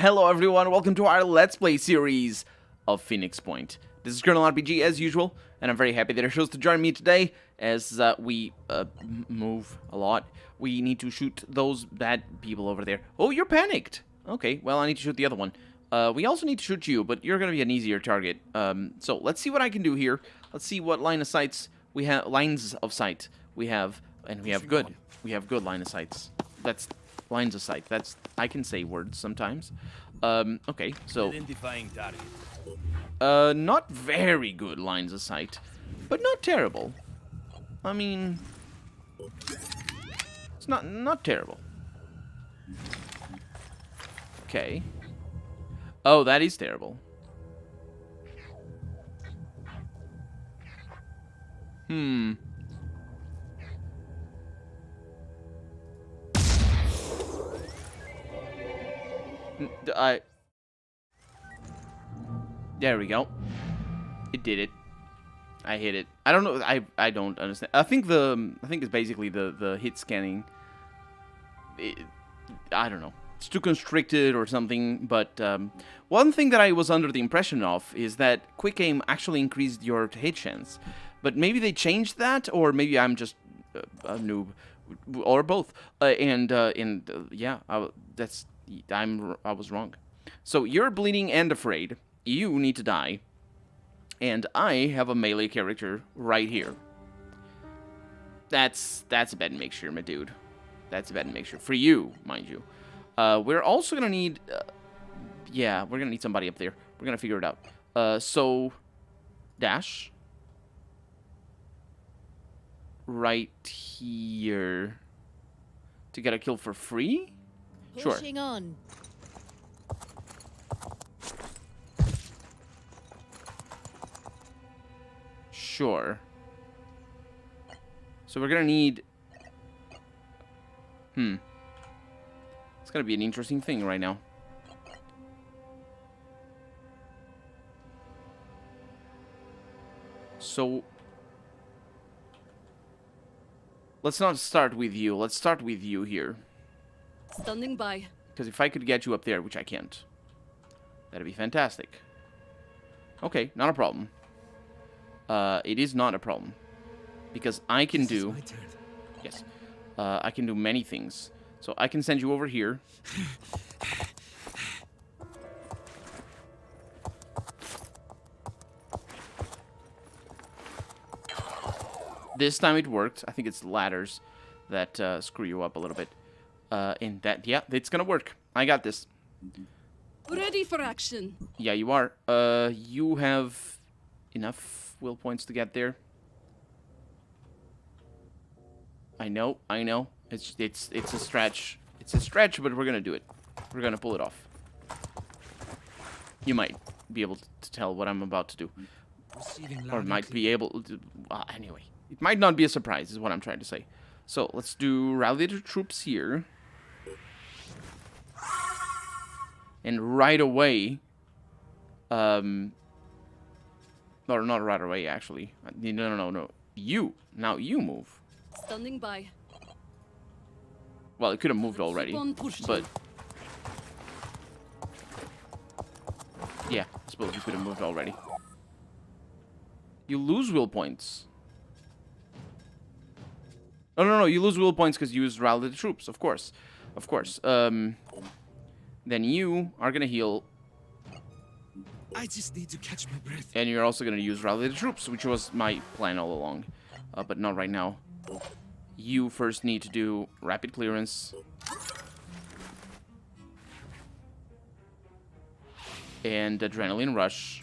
Hello everyone, welcome to our Let's Play series of Phoenix Point. This is Colonel RPG as usual, and I'm very happy that you're chose to join me today as we move a lot. We need to shoot those bad people over there. Oh, you're panicked! Okay, well I need to shoot the other one. We also need to shoot you, but you're gonna be an easier target. So let's see what I can do here. Let's see what lines of sight we have, and we have good. We have good line of sights. That's lines of sight. That's, I can say words sometimes. Okay, so Identifying target. not very good lines of sight, but not terrible. I mean, it's not terrible. Okay. Oh, that is terrible. There we go. It did it. I hit it. I don't know. I don't understand. I think it's basically the hit scanning. I don't know. It's too constricted or something. But one thing that I was under the impression of is that quick aim actually increased your hit chance. But maybe they changed that, or maybe I'm just a noob, or both. Yeah, I was wrong. So you're bleeding and afraid. You need to die. And I have a melee character right here. That's a bad mixture, my dude. That's a bad mixture. For you, mind you. We're also gonna need... yeah, we're gonna need somebody up there. We're gonna figure it out. So... Dash. Right here. To get a kill for free? Sure. Pushing on. Sure. So we're gonna need... It's gonna be an interesting thing right now. So... let's not start with you. Let's start with you here. Standing by. Because if I could get you up there, which I can't, that'd be fantastic. Okay, not a problem. It is not a problem. Because I can do... yes. I can do many things. So I can send you over here. This time it worked. I think it's ladders that screw you up a little bit. And that, yeah, it's gonna work. I got this. Ready for action. Yeah, you are. You have enough will points to get there. I know. It's a stretch. It's a stretch, but we're gonna do it. We're gonna pull it off. You might be able to tell what I'm about to do, or might be able to. Anyway, it might not be a surprise, is what I'm trying to say. So let's do rally the troops here, and right away. Or not right away, actually. No. Now you move. Standing by. Well, it could have moved already, but... yeah, I suppose you could have moved already. You lose will points. Oh, no, you lose will points because you use rally the troops, of course. Of course. Then you are gonna heal... I just need to catch my breath. and you're also gonna use rally the troops, which was my plan all along. But not right now. You first need to do rapid clearance. And adrenaline rush.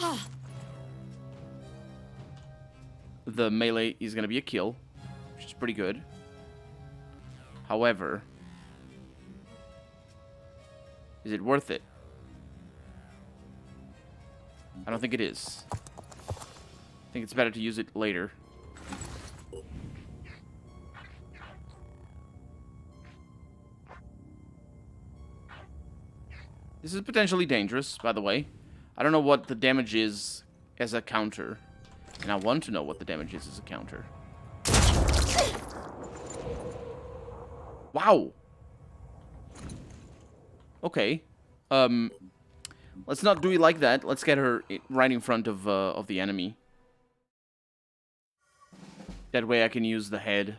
The melee is gonna be a kill, which is pretty good. However, is it worth it? I don't think it is. I think it's better to use it later. This is potentially dangerous, by the way. I don't know what the damage is as a counter. And I want to know what the damage is as a counter. Wow! Okay. Let's not do it like that. Let's get her right in front of the enemy. That way I can use the head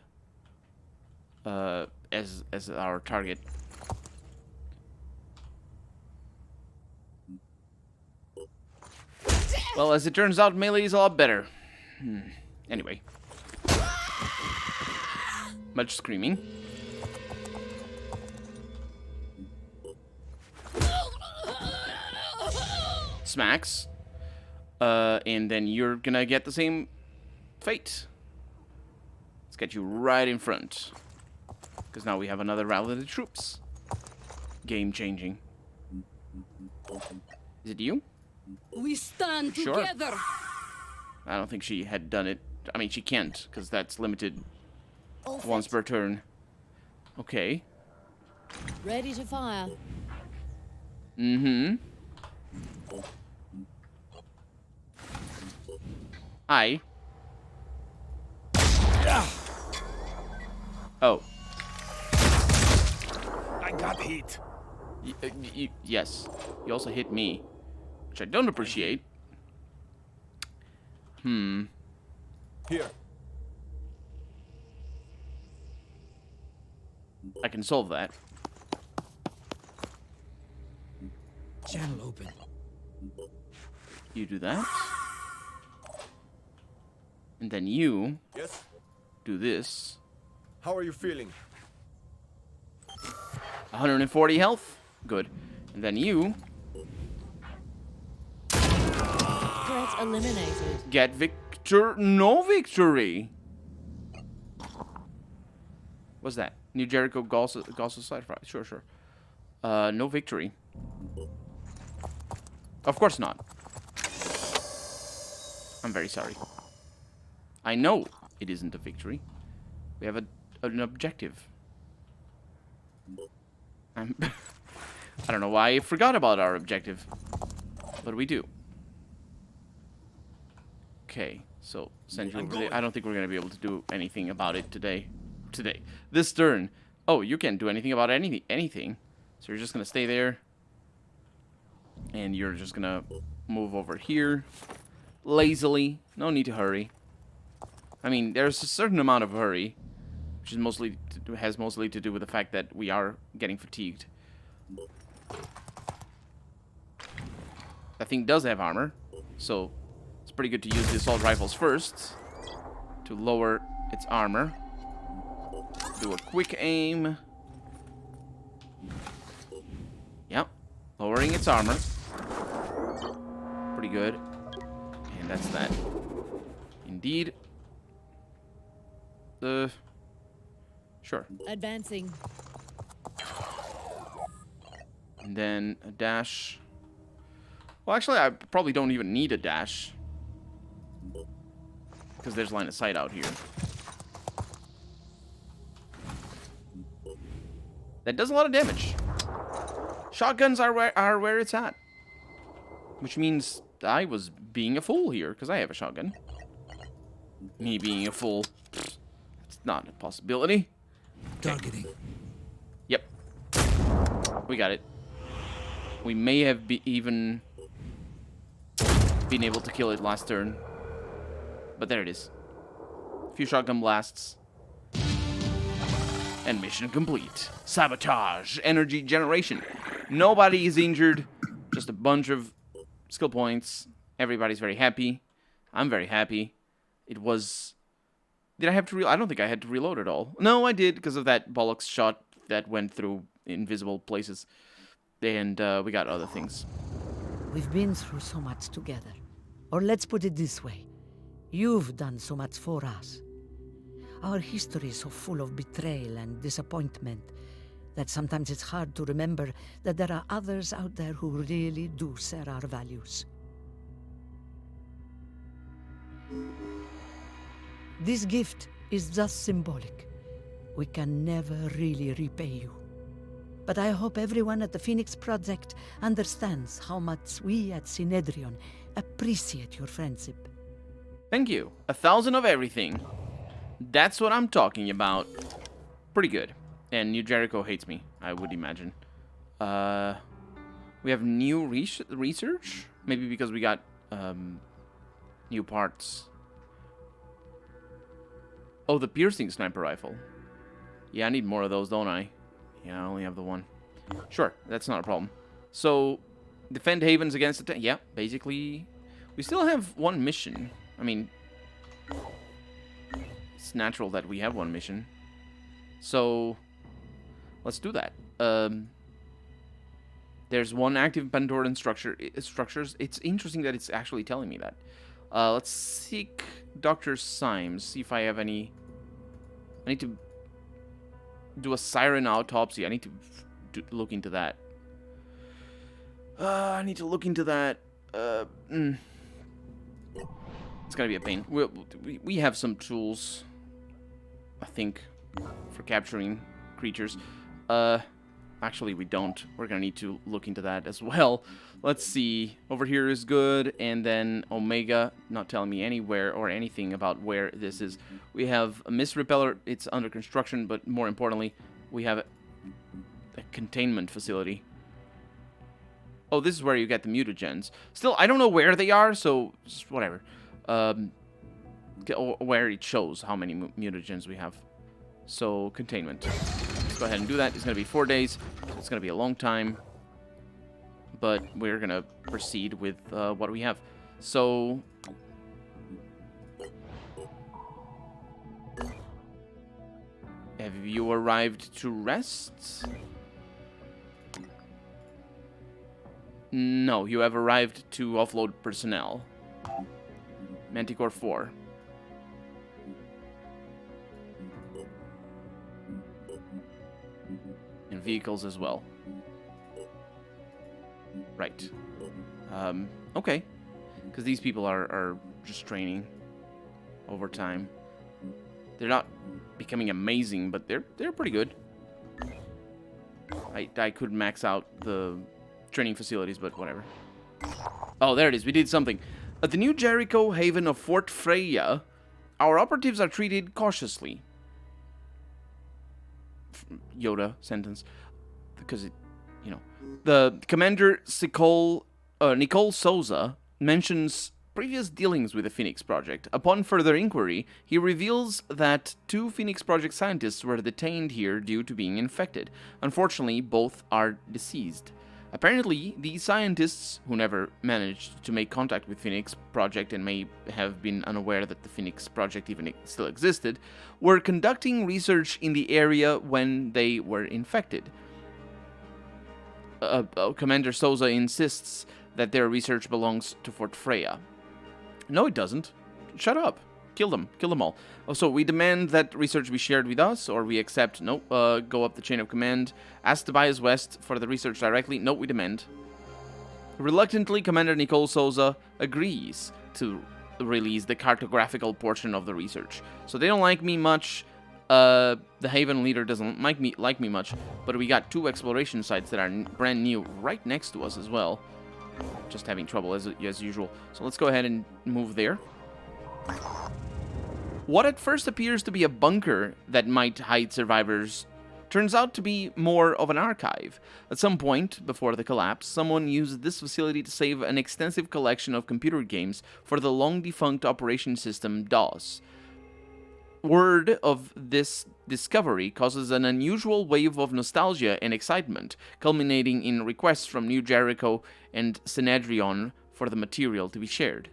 as our target. Well, as it turns out, melee is a lot better. Anyway. Much screaming. Smacks. And then you're gonna get the same fate. Let's get you right in front. Because now we have another rally of the troops. Game changing. Is it you? We stand Sure. together. I don't think she had done it. I mean, she can't, because that's limited All once set. per turn. Okay. Ready to fire. Mm-hmm. Hi. Oh. I got hit. Yes. You also hit me, which I don't appreciate. Here. I can solve that. Channel open. You do that. And then you Yes? do this. How are you feeling? 140 health. Good. And then you Threat eliminated. get no victory. What's that? New Jericho Gauss side fry. Sure. No victory. Of course not. I'm very sorry. I know it isn't a victory. We have an objective. I don't know why I forgot about our objective, but we do. Okay, so send you over there. I don't think we're gonna be able to do anything about it today. This turn. Oh, you can't do anything about anything. So you're just gonna stay there, and you're just gonna move over here lazily. No need to hurry. I mean, there's a certain amount of hurry, which is mostly to do with the fact that we are getting fatigued. That thing does have armor, so it's pretty good to use the assault rifles first to lower its armor. Do a quick aim. Yep, lowering its armor. Pretty good. And that's that. Indeed. Sure. Advancing. And then a dash. Well, actually, I probably don't even need a dash. Because there's line of sight out here. That does a lot of damage. Shotguns are where it's at. Which means I was being a fool here, because I have a shotgun. Me being a fool. It's not a possibility. Targeting. Yep. We got it. We may have even been able to kill it last turn. But there it is. A few shotgun blasts. And mission complete. Sabotage. Energy generation. Nobody is injured. Just a bunch of skill points. Everybody's very happy. I'm very happy. It was... Did I have to I don't think I had to reload at all. No, I did, because of that bollocks shot that went through invisible places. And we got other things. We've been through so much together. Or let's put it this way. You've done so much for us. Our history is so full of betrayal and disappointment that sometimes it's hard to remember that there are others out there who really do share our values. This gift is just symbolic. We can never really repay you. But I hope everyone at the Phoenix Project understands how much we at Synedrion appreciate your friendship. Thank you. 1,000 of everything. That's what I'm talking about. Pretty good. And New Jericho hates me, I would imagine. We have new research? Maybe because we got new parts. Oh, the piercing sniper rifle. Yeah, I need more of those, don't I? Yeah, I only have the one. Sure, that's not a problem. So, defend havens against attack. Yeah, basically, we still have one mission. I mean, it's natural that we have one mission. So, let's do that. There's one active Pandoran structures. It's interesting that it's actually telling me that. Let's seek Dr. Symes. See if I have any. I need to do a siren autopsy. I need to look into that. I need to look into that. It's gonna be a pain. We have some tools, I think, for capturing creatures. Actually, we don't. We're gonna need to look into that as well. Let's see. Over here is good, and then Omega, not telling me anywhere or anything about where this is. We have a mist repeller. It's under construction, but more importantly, we have a containment facility. Oh, this is where you get the mutagens. Still, I don't know where they are, so just whatever. Where it shows how many mutagens we have. So, containment. Let's go ahead and do that. It's going to be 4 days. So it's going to be a long time. But we're going to proceed with what we have. So, have you arrived to rest? No, you have arrived to offload personnel. Manticore 4. And vehicles as well. Right. Okay. Because these people are just training over time. They're not becoming amazing, but they're pretty good. I could max out the training facilities, but whatever. Oh, there it is. We did something. At the new Jericho haven of Fort Freya, our operatives are treated cautiously. Yoda sentence. Because it, you know. The Commander Nicole Souza mentions previous dealings with the Phoenix Project. Upon further inquiry, he reveals that 2 Phoenix Project scientists were detained here due to being infected. Unfortunately, both are deceased. Apparently, these scientists, who never managed to make contact with Phoenix Project and may have been unaware that the Phoenix Project even still existed, were conducting research in the area when they were infected. Commander Souza insists that their research belongs to Fort Freya. No, it doesn't. Shut up. Kill them. Kill them all. Oh, so we demand that research be shared with us, or we accept? Nope. Go up the chain of command. Ask Tobias West for the research directly. No, we demand. Reluctantly, Commander Nicole Souza agrees to release the cartographical portion of the research. So they don't like me much. The Haven leader doesn't like me much, but we got 2 exploration sites that are brand new right next to us as well. Just having trouble as usual. So let's go ahead and move there. What at first appears to be a bunker that might hide survivors turns out to be more of an archive. At some point before the collapse, someone used this facility to save an extensive collection of computer games for the long-defunct operation system DOS. Word of this discovery causes an unusual wave of nostalgia and excitement, culminating in requests from New Jericho and Synedrion for the material to be shared.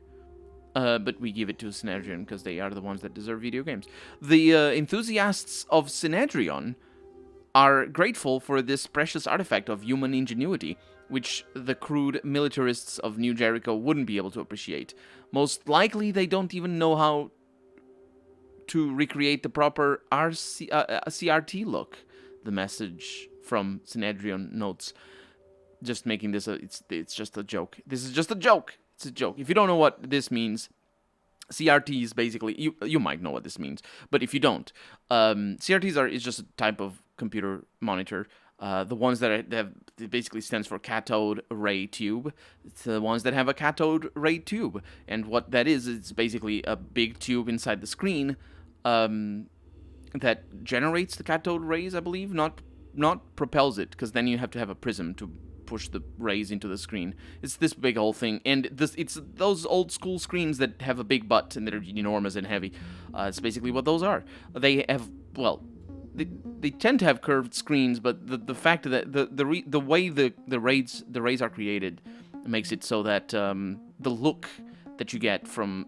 But we give it to Synedrion because they are the ones that deserve video games. The enthusiasts of Synedrion are grateful for this precious artifact of human ingenuity, which the crude militarists of New Jericho wouldn't be able to appreciate. Most likely they don't even know how to recreate the proper CRT look. The message from Synedrion notes. Just making this it's just a joke. This is just a joke. It's a joke. If you don't know what this means, CRT is basically, you might know what this means, but if you don't, CRTs is just a type of computer monitor. The ones that it basically stands for cathode ray tube. It's the ones that have a cathode ray tube, and what that is, it's basically a big tube inside the screen that generates the cathode rays, I believe, not propels it, because then you have to have a prism to push the rays into the screen. It's this big whole thing, and it's those old school screens that have a big butt and they're enormous and heavy. It's basically what those are. They have, well, they tend to have curved screens, but the fact that the way the rays are created makes it so that the look that you get from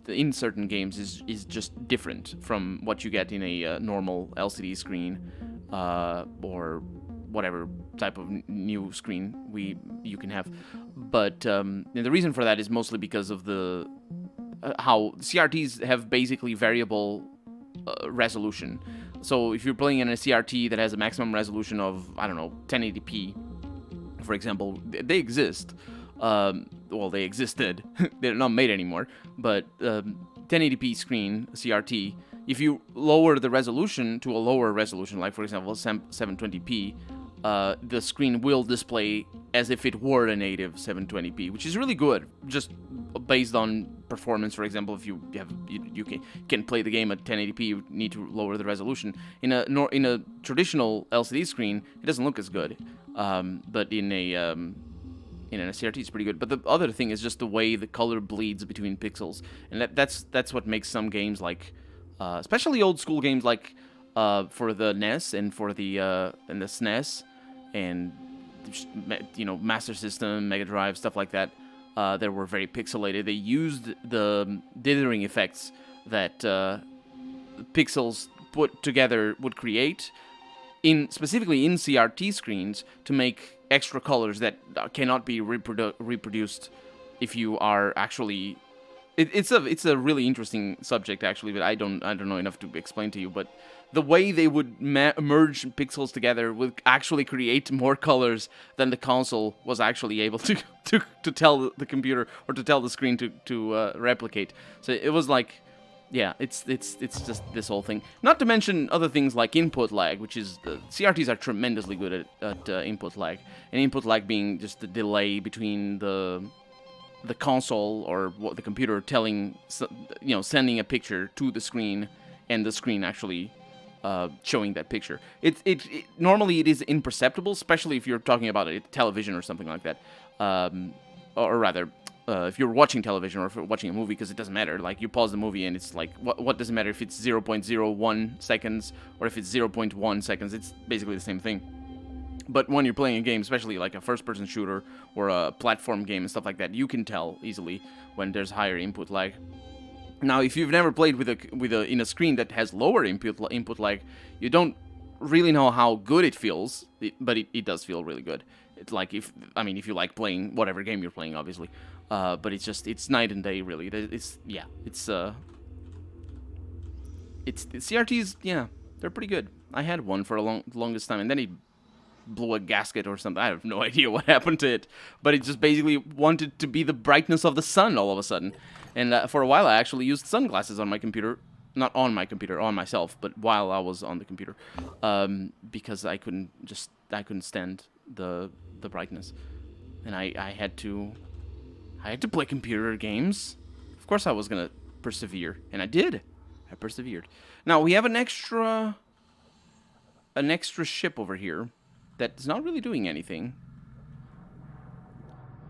in certain games is just different from what you get in a normal LCD screen or whatever type of new screen you can have. But and the reason for that is mostly because of the how CRTs have basically variable resolution. So if you're playing in a CRT that has a maximum resolution of, I don't know, 1080p, for example, they exist. Well, they existed. They're not made anymore. But 1080p screen, CRT, if you lower the resolution to a lower resolution, like for example 720p, the screen will display as if it were a native 720p, which is really good, just based on performance. For example, if you can play the game at 1080p, you need to lower the resolution. In a traditional LCD screen, it doesn't look as good, but in a CRT, it's pretty good. But the other thing is just the way the color bleeds between pixels, and that's what makes some games like, especially old school games like for the NES and for the SNES and Master System, Mega Drive, stuff like that, that were very pixelated. They used the dithering effects that pixels put together would create specifically in CRT screens to make extra colors that cannot be reproduced if you are actually. It's a really interesting subject actually, but I don't know enough to explain to you. But the way they would merge pixels together would actually create more colors than the console was actually able to tell the computer or to tell the screen to replicate. So it was like, yeah, it's just this whole thing. Not to mention other things like input lag, which is CRTs are tremendously good at input lag, and input lag being just the delay between the console or what the computer sending a picture to the screen and the screen actually showing that picture. Normally it is imperceptible, especially if you're talking about a television or something like that, or rather. If you're watching television or if you're watching a movie, because it doesn't matter. Like, you pause the movie and it's like, what does it matter if it's 0.01 seconds or if it's 0.1 seconds? It's basically the same thing. But when you're playing a game, especially like a first-person shooter or a platform game and stuff like that, you can tell easily when there's higher input lag. Now, if you've never played in a screen that has lower input lag, you don't really know how good it feels, but it does feel really good. It's like if you like playing whatever game you're playing, obviously. But it's night and day, really. It's CRTs, yeah, they're pretty good. I had one for longest time, and then it blew a gasket or something. I have no idea what happened to it, but it just basically wanted to be the brightness of the sun all of a sudden. And for a while, I actually used sunglasses on my computer. Not on my computer, on myself, but while I was on the computer, because I couldn't stand the brightness, and I had to play computer games. Of course, I was gonna persevere, and I did. I persevered. Now we have an extra ship over here that's not really doing anything.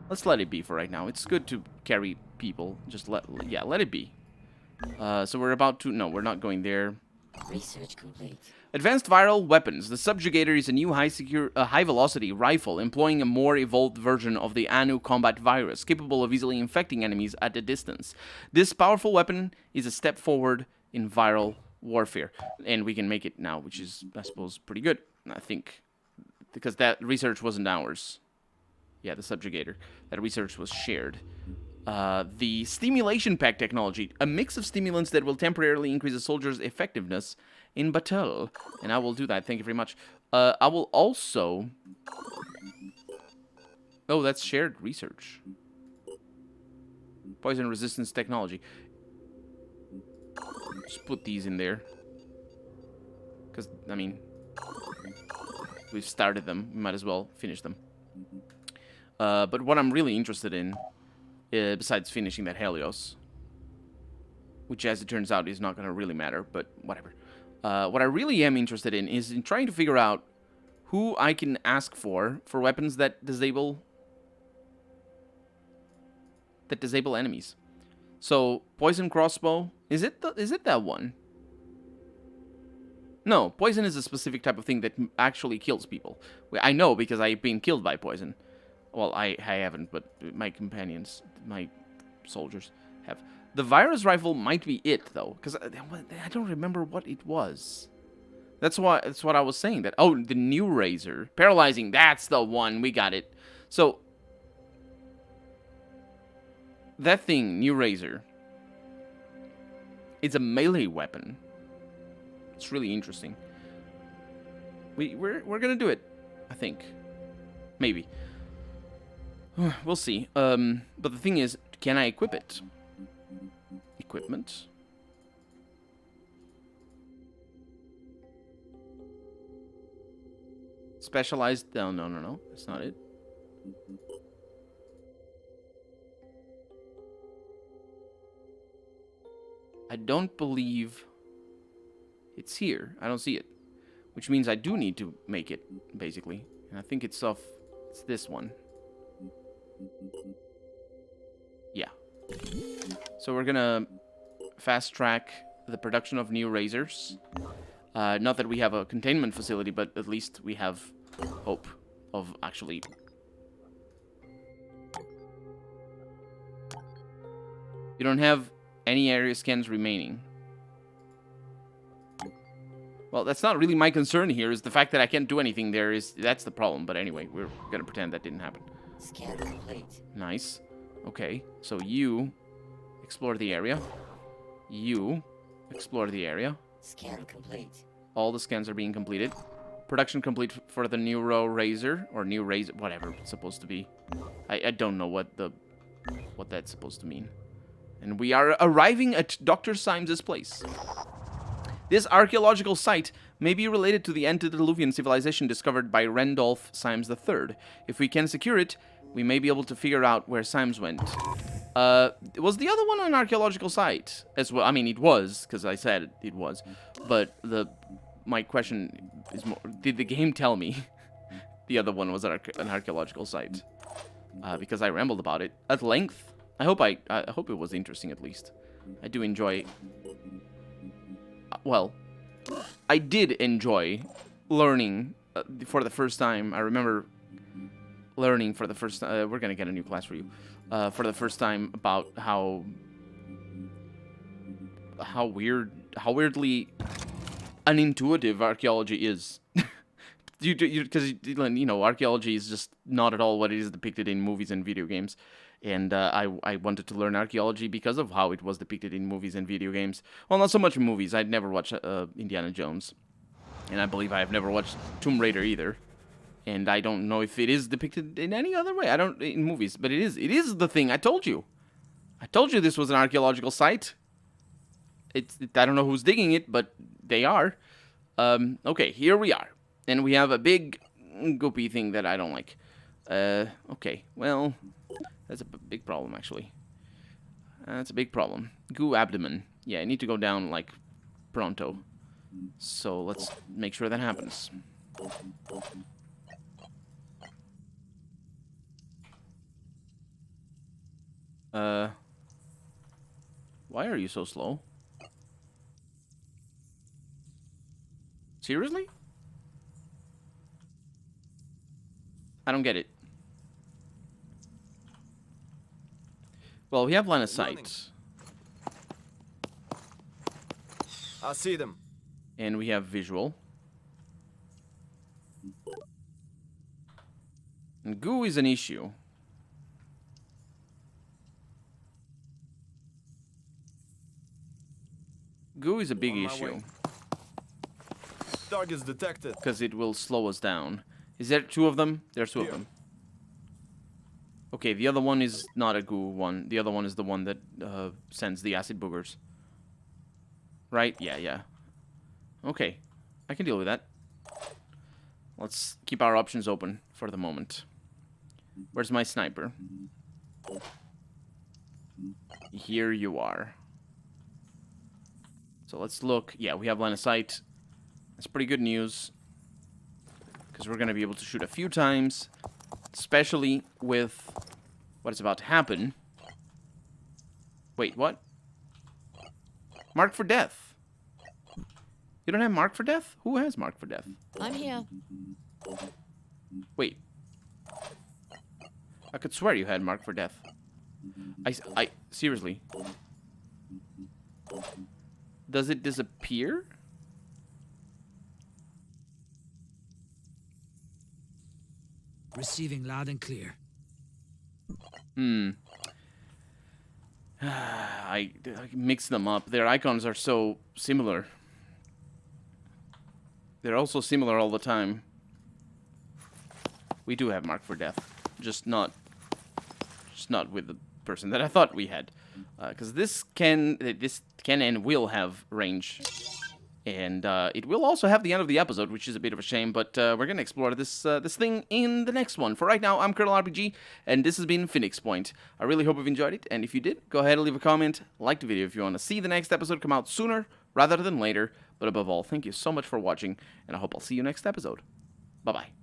Let's let it be for right now. It's good to carry people. Just let it be. So we're about to... No, we're not going there. Research complete. Advanced viral weapons. The Subjugator is a new high-velocity rifle employing a more evolved version of the Anu combat virus, capable of easily infecting enemies at a distance. This powerful weapon is a step forward in viral warfare, and we can make it now, which is, I suppose, pretty good, I think, because that research wasn't ours. Yeah, the Subjugator. That research was shared. The Stimulation Pack technology, a mix of stimulants that will temporarily increase a soldier's effectiveness in battle. And I will do that, thank you very much. I will also... Oh, that's shared research. Poison resistance technology. Just put these in there. Because, I mean, we've started them. We might as well finish them. But what I'm really interested in, besides finishing that Helios, which as it turns out is not going to really matter, but whatever. What I really am interested in is in trying to figure out who I can ask for weapons that disable enemies. So poison crossbow, is it that one? No, poison is a specific type of thing that actually kills people. I know because I've been killed by poison. Well, I haven't, but my companions, my soldiers have. The virus rifle might be it though, because I don't remember what it was. That's what I was saying. That the new razor, paralyzing. That's the one. We got it. So that thing, new razor, it's a melee weapon. It's really interesting. We're gonna do it, I think. Maybe. We'll see. But the thing is, can I equip it? Equipment. Specialized. No. That's not it. I don't believe it's here. I don't see it. Which means I do need to make it, basically. And I think it's this one. Yeah. So we're gonna fast track the production of new razors. Not that we have a containment facility, but at least we have hope of actually... You don't have any area scans remaining. Well, that's not really my concern here, is the fact that I can't do anything there. That's the problem. But anyway, we're gonna pretend that didn't happen. Scan complete. Nice. Okay, so you explore the area. You explore the area. Scan complete. All the scans are being completed. Production complete for the Neuro Razor, or new Razor, whatever it's supposed to be. I don't know what that's supposed to mean. And we are arriving at Dr. Symes's place. This archaeological site may be related to the antediluvian civilization discovered by Randolph Symes III. If we can secure it, we may be able to figure out where Symes went. Was the other one an archaeological site as well? I mean, it was, because I said it was. But my question is more, did the game tell me the other one was an archaeological site? Because I rambled about it at length. I hope it was interesting at least. I do enjoy... Well, I did enjoy learning for the first time. I remember learning for the first time. We're gonna get a new class for you. For the first time about how weirdly unintuitive archaeology is. Because you know, archaeology is just not at all what it is depicted in movies and video games. And I wanted to learn archaeology because of how it was depicted in movies and video games. Well, not so much in movies. I'd never watched Indiana Jones. And I believe I've never watched Tomb Raider either. And I don't know if it is depicted in any other way. In movies. But it is the thing. I told you. I told you this was an archaeological site. I don't know who's digging it, but they are. Okay, here we are. And we have a big goopy thing that I don't like. Okay, well... That's a big problem, actually. That's a big problem. Goo abdomen. Yeah, I need to go down, like, pronto. So, let's make sure that happens. Why are you so slow? Seriously? I don't get it. Well, we have line of sight. I see them. And we have visual. And goo is an issue. Goo is a big issue. Targets detected. Because it will slow us down. Is there two of them? There's two of them. Okay, the other one is not a goo one. The other one is the one that sends the acid boogers. Right? Yeah. Okay. I can deal with that. Let's keep our options open for the moment. Where's my sniper? Here you are. So let's look. Yeah, we have line of sight. That's pretty good news. because we're going to be able to shoot a few times, especially with what is about to happen. Wait, what? Mark for death. You don't have mark for death? Who has mark for death? I'm here. Wait. I could swear you had mark for death. I seriously. Does it disappear? Receiving loud and clear. I mix them up. Their icons are so similar. They're also similar all the time. We do have mark for death, just not with the person that I thought we had, because this can and will have range, and it will also have the end of the episode, which is a bit of a shame. But we're gonna explore this thing in the next one. For right now, I'm Colonel RPG, and this has been Phoenix Point. I really hope you've enjoyed it, and if you did, go ahead and leave a comment, like the video if you want to see the next episode come out sooner rather than later. But above all, thank you so much for watching, and I hope I'll see you next episode. Bye bye.